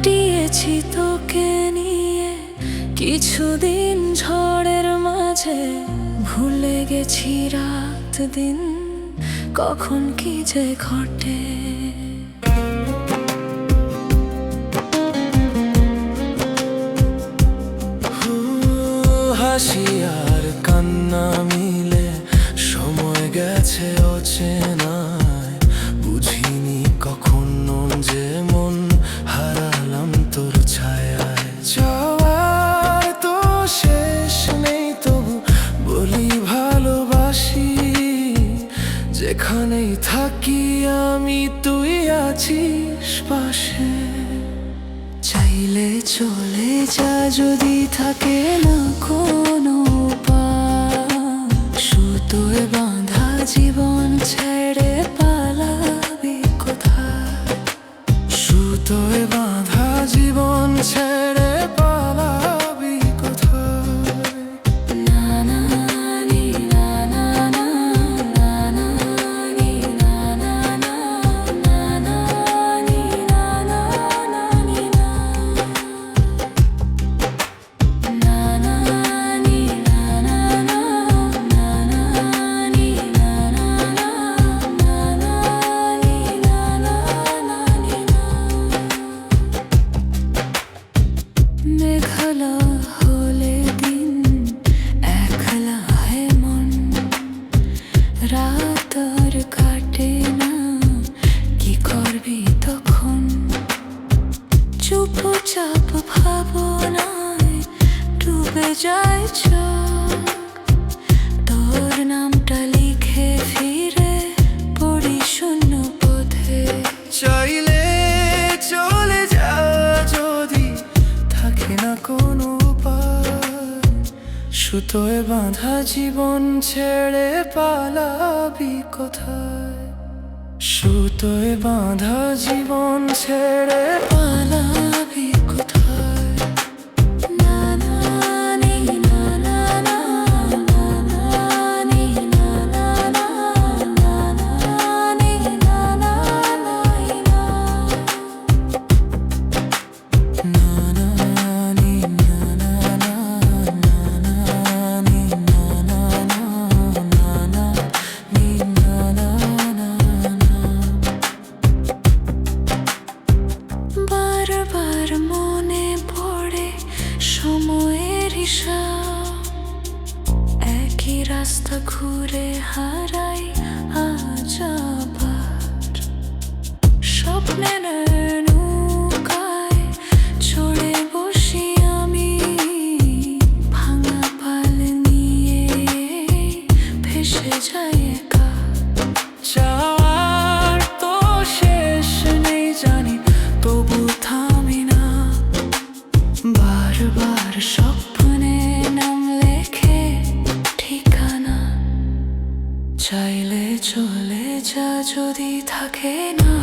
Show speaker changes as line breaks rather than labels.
কাটিয়েছি তোকে নিয়ে কিছুদিন ঝড়ের মাঝে, ভুলে গেছি রাত দিন কখন কি যে ঘটে।
হাসি আর কান্না মিলে সময় গেছে অচেনায়, বুঝিনি কখন যে মন হারালাম তোর ছায়ায়। যাওয়ার তো শেষ নেই তবু বলি ভালোবাসি, যেখানেই থাকি আমি তুই আছিস পাশে।
চাইলে চলে যা যদি থাকে না কোনো উপায়, সুতোয় বাঁধা জীবন ছেড়ে পালাবি কোথায়।
সুতোয় বাঁধা জীবন ছেড়ে পালাবি কোথায়।
না না নি না না না, না না নি না না না, না না নি না না না নি না, না না নি না না না, না না নি না না না, না না নি না না না নি না। মেঘলা হলে দিন একলা হয় মন, রাত আর কাটে না, কি করবি তখন। চুপচাপ ভাবনায় ডুবে যায় চোখ, তোর নামটা লিখে ফিরে পড়ি শূন্য পথে।
চাইলে চলে যা যদি থাকে না কোনো উপায়, সুতোয় বাঁধা জীবন ছেড়ে পালাবি কোথায়। সুতোয় বাঁধা জীবন ছেড়ে
পালাবি কোথায়। না না নি না না না, না না নি না না না, না না নি না না না না,
না না নি না না না, না না নি না না না, না না নি না না না।
বারবার মনে পড়ে সময়ের হিসাব, একই রাস্তা ঘুরে হারাই আজ আবার। স্বপ্নের নৌকায় চড়ে বসি আমি, ভাঙা পাল নিয়ে ভেসে যাই একা।
যাওয়ার তো শেষ নেই জানি তবু থামি না,
বারবার স্বপ্নে নাম লেখে ঠিকানা। চাইলে চলে যা যদি থাকে না